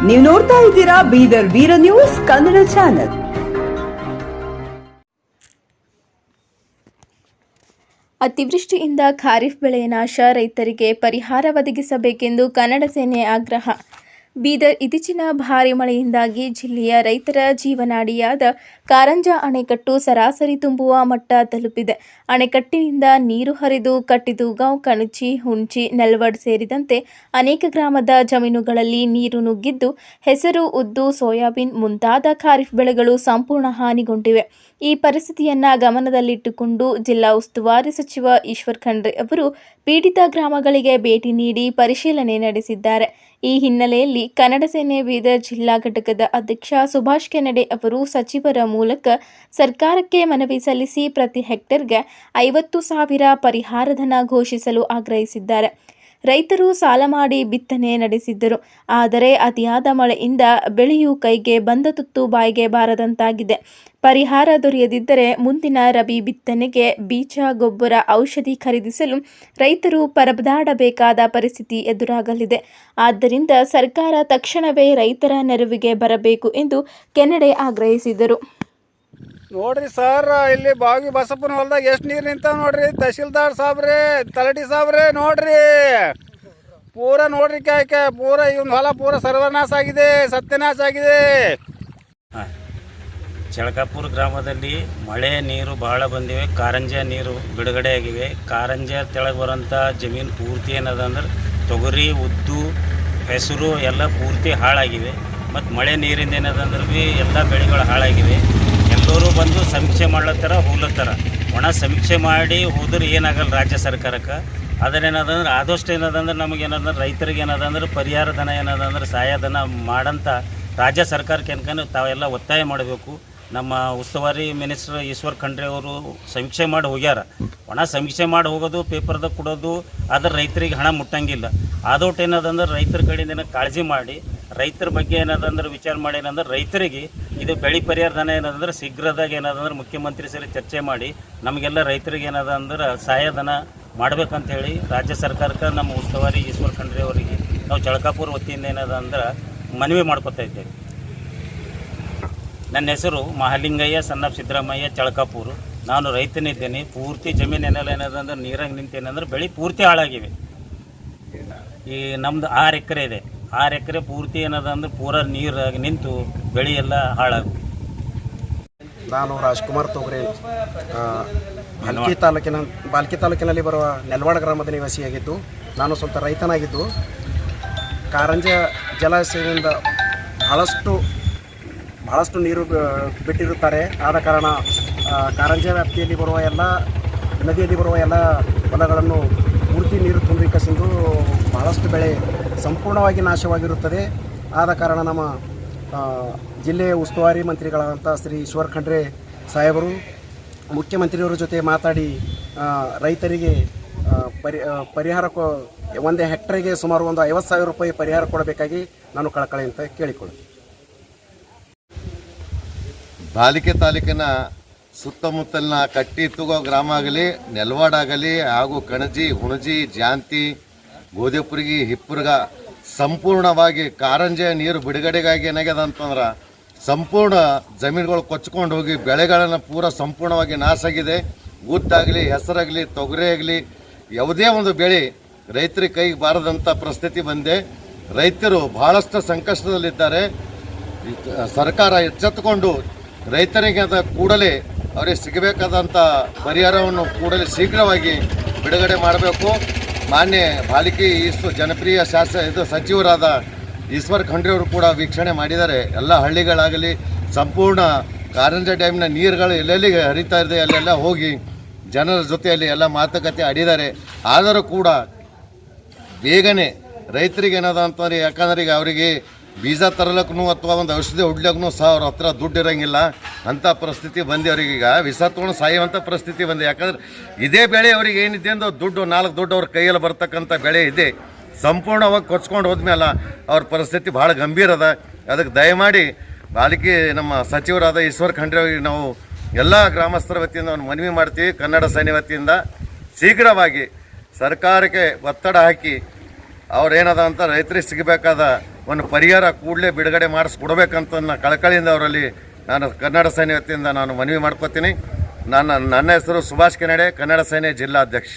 ನೀವು ನೋಡ್ತಾ ಇದ್ದೀರಾ ಬೀದರ್ ವೀರ ನ್ಯೂಸ್ ಕನ್ನಡ ಚಾನೆಲ್. ಅತಿವೃಷ್ಟಿಯಿಂದ ಖಾರಿಫ್ ಬೆಳೆ ನಾಶ, ರೈತರಿಗೆ ಪರಿಹಾರ ಒದಗಿಸಬೇಕೆಂದು ಕನ್ನಡ ಸೇನೆ ಆಗ್ರಹ. ಬೀದರ್ ಇತ್ತೀಚಿನ ಭಾರೀ ಮಳೆಯಿಂದಾಗಿ ಜಿಲ್ಲೆಯ ರೈತರ ಜೀವನಾಡಿಯಾದ ಕಾರಂಜ ಅಣೆಕಟ್ಟು ಸರಾಸರಿ ತುಂಬುವ ಮಟ್ಟ ತಲುಪಿದೆ. ಅಣೆಕಟ್ಟಿನಿಂದ ನೀರು ಹರಿದು ಕಟ್ಟಿದುಗಾಂವ್, ಕಣಚಿ, ಹುಣಚಿ, ನೆಲ್ವಡ್ ಸೇರಿದಂತೆ ಅನೇಕ ಗ್ರಾಮದ ಜಮೀನುಗಳಲ್ಲಿ ನೀರು ನುಗ್ಗಿದ್ದು, ಹೆಸರು, ಉದ್ದು, ಸೋಯಾಬೀನ್ ಮುಂತಾದ ಖಾರಿಫ್ ಬೆಳೆಗಳು ಸಂಪೂರ್ಣ ಹಾನಿಗೊಂಡಿವೆ. ಈ ಪರಿಸ್ಥಿತಿಯನ್ನ ಗಮನದಲ್ಲಿಟ್ಟುಕೊಂಡು ಜಿಲ್ಲಾ ಉಸ್ತುವಾರಿ ಸಚಿವ ಈಶ್ವರ್ ಖಂಡ್ರೆ ಅವರು ಪೀಡಿತ ಗ್ರಾಮಗಳಿಗೆ ಭೇಟಿ ನೀಡಿ ಪರಿಶೀಲನೆ ನಡೆಸಿದ್ದಾರೆ. ಈ ಹಿನ್ನೆಲೆಯಲ್ಲಿ ಕನ್ನಡ ಸೇನೆ ಬೀದರ್ ಜಿಲ್ಲಾ ಘಟಕದ ಅಧ್ಯಕ್ಷ ಸುಭಾಷ್ ಕೆನಡೆ ಅವರು ಸಚಿವರ ಮೂಲಕ ಸರ್ಕಾರಕ್ಕೆ ಮನವಿ ಸಲ್ಲಿಸಿ ಪ್ರತಿ ಹೆಕ್ಟೇರ್ಗೆ 50,000 ಪರಿಹಾರಧನ ಘೋಷಿಸಲು ಆಗ್ರಹಿಸಿದ್ದಾರೆ. ರೈತರು ಸಾಲ ಮಾಡಿ ಬಿತ್ತನೆ ನಡೆಸಿದ್ದರು. ಆದರೆ ಅತಿಯಾದ ಮಳೆಯಿಂದ ಬೆಳೆಯು ಕೈಗೆ ಬಂದ ತುತ್ತು ಬಾಯಿಗೆ ಬಾರದಂತಾಗಿದೆ. ಪರಿಹಾರ ದೊರೆಯದಿದ್ದರೆ ಮುಂದಿನ ರಬಿ ಬಿತ್ತನೆಗೆ ಬೀಜ, ಗೊಬ್ಬರ, ಔಷಧಿ ಖರೀದಿಸಲು ರೈತರು ಪರದಾಡಬೇಕಾದ ಪರಿಸ್ಥಿತಿ ಎದುರಾಗಲಿದೆ. ಆದ್ದರಿಂದ ಸರ್ಕಾರ ತಕ್ಷಣವೇ ರೈತರ ನೆರವಿಗೆ ಬರಬೇಕು ಎಂದು ಕೆನಡೆ ಆಗ್ರಹಿಸಿದರು. ನೋಡ್ರಿ ಸರ್, ಇಲ್ಲಿ ಬಾವಿ ಬಸಪ್ಪನ ಹೊಲದಾಗ ಎಷ್ಟು ನೀರು ನಿಂತಾವ ನೋಡ್ರಿ. ತಹಶೀಲ್ದಾರ್ ಸಾಬ್ರೆ, ತಲಾಟಿ ಸಾಬ್ರೆ ನೋಡ್ರಿ, ಪೂರ ನೋಡ್ರಿ ಕಾಯ್ಕೆ ಪೂರ ಇವನ್ ಹೊಲ ಪೂರ ಸರ್ವನಾಶ ಆಗಿದೆ, ಸತ್ಯನಾಶ ಆಗಿದೆ. ಚಳಕಾಪುರ ಗ್ರಾಮದಲ್ಲಿ ಮಳೆ ನೀರು ಭಾಳ ಬಂದಿವೆ. ಕಾರಂಜ ನೀರು ಬಿಡುಗಡೆ ಆಗಿವೆ. ಕಾರಂಜ ತೆಳಗೆ ಬರೋಂಥ ಜಮೀನು ಪೂರ್ತಿ ಏನದ ಅಂದ್ರೆ ತೊಗರಿ, ಉದ್ದು, ಹೆಸರು ಎಲ್ಲ ಪೂರ್ತಿ ಹಾಳಾಗಿವೆ. ಮತ್ತು ಮಳೆ ನೀರಿಂದ ಏನದಂದ್ರೆ ಭೀ ಎಲ್ಲ ಬೆಳೆಗಳು ಹಾಳಾಗಿವೆ. ಎಲ್ಲರೂ ಬಂದು ಸಮೀಕ್ಷೆ ಮಾಡ್ಲತ್ತಾರ, ಹೋಗ್ಲತ್ತಾರ. ಒಣ ಸಮೀಕ್ಷೆ ಮಾಡಿ ಹೋದ್ರೆ ಏನಾಗಲ್ಲ ರಾಜ್ಯ ಸರ್ಕಾರಕ್ಕೆ. ಅದನ್ನೇನದಂದ್ರೆ ಆದಷ್ಟು ಏನದಂದ್ರೆ ನಮಗೇನಂದ್ರೆ ರೈತರಿಗೆ ಏನದಂದ್ರೆ ಪರಿಹಾರ ಧನ ಏನದಂದ್ರೆ ಸಹಾಯಧನ ಮಾಡಂತ ರಾಜ್ಯ ಸರ್ಕಾರಕ್ಕೆ ಏನ್ಕಂದ್ರೆ ತಾವೆಲ್ಲ ಒತ್ತಾಯ ಮಾಡಬೇಕು. ನಮ್ಮ ಉಸ್ತುವಾರಿ ಮಿನಿಸ್ಟರ್ ಈಶ್ವರ್ ಖಂಡ್ರೆ ಅವರು ಸಮೀಕ್ಷೆ ಮಾಡಿ ಹೋಗ್ಯಾರ. ಒಣ ಸಮೀಕ್ಷೆ ಮಾಡಿ ಹೋಗೋದು, ಪೇಪರ್ದಾಗ ಕೊಡೋದು, ಆದರೆ ರೈತರಿಗೆ ಹಣ ಮುಟ್ಟಂಗಿಲ್ಲ. ಆದೊಟ್ಟು ಏನದಂದ್ರೆ ರೈತರ ಕಡೆಯಿಂದ ಕಾಳಜಿ ಮಾಡಿ ರೈತರ ಬಗ್ಗೆ ಏನದಂದ್ರೆ ವಿಚಾರ ಮಾಡಿ ಏನಂದ್ರೆ ರೈತರಿಗೆ ಇದು ಬೆಳೆ ಪರಿಹಾರ ಧನ ಏನದಂದ್ರೆ ಶೀಘ್ರದಾಗ ಏನದಂದ್ರೆ ಮುಖ್ಯಮಂತ್ರಿ ಸರಿ ಚರ್ಚೆ ಮಾಡಿ ನಮಗೆಲ್ಲ ರೈತರಿಗೆ ಏನದಂದ್ರೆ ಸಹಾಯಧನ ಮಾಡ್ಬೇಕಂತೇಳಿ ರಾಜ್ಯ ಸರ್ಕಾರಕ್ಕೆ ನಮ್ಮ ಉಸ್ತುವಾರಿ ಈಶ್ವರ್ ಖಂಡ್ರೆ ಅವರಿಗೆ ನಾವು ಚಳಕಾಪುರ ವತಿಯಿಂದ ಏನದಂದ್ರೆ ಮನವಿ ಮಾಡ್ಕೊತಾ ಇದ್ದೇವೆ. ನನ್ನ ಹೆಸರು ಮಹಾಲಿಂಗಯ್ಯ ಸನ್ನಪ್ ಸಿದ್ದರಾಮಯ್ಯ, ಚಳಕಾಪುರ. ನಾನು ರೈತನಿದ್ದೇನೆ. ಪೂರ್ತಿ ಜಮೀನೇನೆಲ್ಲ ಏನದಂದ್ರೆ ನೀರಾಗಿ ನಿಂತೇನೆಂದ್ರೆ ಬೆಳೆ ಪೂರ್ತಿ ಹಾಳಾಗಿವೆ. ಈ ನಮ್ಮದು 6 ಎಕರೆ ಇದೆ. 6 ಎಕರೆ ಪೂರ್ತಿ ಏನದಂದ್ರೆ ಪೂರ ನೀರಾಗಿ ನಿಂತು ಬೆಳೆ ಎಲ್ಲ ಹಾಳಾಗಿ. ನಾನು ರಾಜ್ಕುಮಾರ್ ತೊಗರೆ, ಬಾಲ್ಕಿ ತಾಲೂಕಿನಲ್ಲಿ ಬರುವ ನೆಲ್ವಾಡ ಗ್ರಾಮದ ನಿವಾಸಿಯಾಗಿದ್ದು, ನಾನು ಸ್ವಂತ ರೈತನಾಗಿದ್ದು, ಕಾರಂಜ ಜಲಾಶಯದಿಂದ ಬಹಳಷ್ಟು ನೀರು ಬಿಟ್ಟಿರುತ್ತಾರೆ. ಆದ ಕಾರಣ ಕಾರಂಜ ವ್ಯಾಪ್ತಿಯಲ್ಲಿ ಬರುವ ನದಿಯಲ್ಲಿ ಬರುವ ಎಲ್ಲ ಹೊಲಗಳನ್ನು ಪೂರ್ತಿ ನೀರು ತುಂಬಿಕಸಿಂದು ಬಹಳಷ್ಟು ಬೆಳೆ ಸಂಪೂರ್ಣವಾಗಿ ನಾಶವಾಗಿರುತ್ತದೆ. ಆದ ಕಾರಣ ನಮ್ಮ ಜಿಲ್ಲೆಯ ಉಸ್ತುವಾರಿ ಮಂತ್ರಿಗಳಾದಂಥ ಶ್ರೀ ಈಶ್ವರ್ ಖಂಡ್ರೆ ಸಾಹೇಬರು ಮುಖ್ಯಮಂತ್ರಿಯವರ ಜೊತೆ ಮಾತಾಡಿ ರೈತರಿಗೆ ಪರಿಹಾರ ಒಂದು ಹೆಕ್ಟರ್ಗೆ ಸುಮಾರು ಒಂದು 50,000 ರೂಪಾಯಿ ಪರಿಹಾರ ಕೊಡಬೇಕಾಗಿ ನಾನು ಕಳಕಳಿ ಅಂತ ಕೇಳಿಕೊಳ್ಳುತ್ತೇನೆ. ಬಾಲಿಕೆ ತಾಲೂಕಿನ ಸುತ್ತಮುತ್ತಲಿನ ಕಟ್ಟಿ ತುಗೋ ಗ್ರಾಮ ಆಗಲಿ, ನೆಲ್ವಾಡ ಆಗಲಿ ಹಾಗೂ ಕಣಜಿ, ಹುಣಜಿ, ಜಾಂತಿ, ಗೋಧಿಪುರ್ಗಿ, ಹಿಪ್ಪುರ್ಗ ಸಂಪೂರ್ಣವಾಗಿ ಕಾರಂಜೆ ನೀರು ಬಿಡುಗಡೆಗಾಗಿ ಏನಾಗ್ಯದ ಅಂತಂದ್ರೆ ಸಂಪೂರ್ಣ ಜಮೀನುಗಳು ಕೊಚ್ಕೊಂಡು ಹೋಗಿ ಬೆಳೆಗಳನ್ನು ಪೂರ ಸಂಪೂರ್ಣವಾಗಿ ನಾಶ ಆಗಿದೆ. ಉದ್ದಾಗಲಿ, ಹೆಸರಾಗಲಿ, ತೊಗರಿ ಆಗಲಿ ಯಾವುದೇ ಒಂದು ಬೆಳೆ ರೈತರಿಗೆ ಕೈಗೆ ಬಾರದಂಥ ಪರಿಸ್ಥಿತಿ ಬಂದೆ. ರೈತರು ಬಹಳಷ್ಟು ಸಂಕಷ್ಟದಲ್ಲಿದ್ದಾರೆ. ಸರ್ಕಾರ ಎಚ್ಚೆತ್ತುಕೊಂಡು ರೈತರಿಗೆ ಕೂಡಲೇ ಅವರಿಗೆ ಸಿಗಬೇಕಾದಂಥ ಪರಿಹಾರವನ್ನು ಕೂಡಲೇ ಶೀಘ್ರವಾಗಿ ಬಿಡುಗಡೆ ಮಾಡಬೇಕು. ಮಾನ್ಯ ಬಾಲಿಕೆ ಜನಪ್ರಿಯ ಸಚಿವರಾದ ಈಶ್ವರ್ ಖಂಡ್ರೆ ಅವರು ಕೂಡ ವೀಕ್ಷಣೆ ಮಾಡಿದ್ದಾರೆ. ಎಲ್ಲ ಹಳ್ಳಿಗಳಾಗಲಿ ಸಂಪೂರ್ಣ ಕಾರಂಜ ಡ್ಯಾಮ್ನ ನೀರುಗಳು ಎಲ್ಲೆಲ್ಲಿ ಹರಿತಾ ಇದೆ ಅಲ್ಲೆಲ್ಲ ಹೋಗಿ ಜನರ ಜೊತೆಯಲ್ಲಿ ಎಲ್ಲ ಮಾತುಕತೆ ಆಡಿದ್ದಾರೆ. ಆದರೂ ಕೂಡ ಬೇಗನೆ ರೈತರಿಗೆ ಏನದ ಅಂತಂದ್ರೆ, ಯಾಕಂದ್ರೆ ಈಗ ಅವರಿಗೆ ಬೀಜ ತರಲಕ್ಕೂ ಅಥವಾ ಒಂದು ಔಷಧಿ ಹೊಡ್ಲಿಕ್ಕೂ ಸಹ ಅವ್ರ ಹತ್ರ ದುಡ್ಡು ಇರೋಂಗಿಲ್ಲ. ಅಂಥ ಪರಿಸ್ಥಿತಿ ಬಂದು ಅವ್ರಿಗೀಗ ವಿಷ ತೊಗೊಂಡು ಸಾಯುವಂಥ ಪರಿಸ್ಥಿತಿ ಬಂದೆ. ಯಾಕಂದ್ರೆ ಇದೇ ಬೆಳೆ ಅವ್ರಿಗೆ ಏನಿದೆ ಅಂದ್ರೆ ದುಡ್ಡು 4 ದುಡ್ಡು ಅವ್ರ ಕೈಯಲ್ಲಿ ಬರ್ತಕ್ಕಂಥ ಬೆಳೆ ಇದೆ. ಸಂಪೂರ್ಣವಾಗಿ ಕೊಚ್ಕೊಂಡು ಹೋದ್ಮೇಲೆ ಅವ್ರ ಪರಿಸ್ಥಿತಿ ಭಾಳ ಗಂಭೀರ ಅದ. ಅದಕ್ಕೆ ದಯಮಾಡಿ ಬಾಲಿಕೆ ನಮ್ಮ ಸಚಿವರಾದ ಈಶ್ವರ್ ಖಂಡ್ರೆ ಅವರಿಗೆ ನಾವು ಎಲ್ಲ ಗ್ರಾಮಸ್ಥರ ವತಿಯಿಂದ ಒಂದು ಮನವಿ ಮಾಡ್ತೀವಿ. ಕನ್ನಡ ಸೇನೆ ವತಿಯಿಂದ ಶೀಘ್ರವಾಗಿ ಸರ್ಕಾರಕ್ಕೆ ಒತ್ತಡ ಹಾಕಿ ಅವ್ರೇನದ ಅಂತ ರೈತರಿಗೆ ಸಿಗಬೇಕಾದ ಒಂದು ಪರಿಹಾರ ಕೂಡಲೇ ಬಿಡುಗಡೆ ಮಾಡಿಸ್ಕೊಡ್ಬೇಕಂತ ಕಳಕಳಿಯಿಂದ ಅವರಲ್ಲಿ ನಾನು ಕನ್ನಡ ಸೇನೆ ವತಿಯಿಂದ ನಾನು ಮನವಿ ಮಾಡ್ಕೋತೀನಿ. ನನ್ನ ಹೆಸರು ಸುಭಾಷ್ ಕೆನಡೆ, ಕನ್ನಡ ಸೇನೆ ಜಿಲ್ಲಾಧ್ಯಕ್ಷ.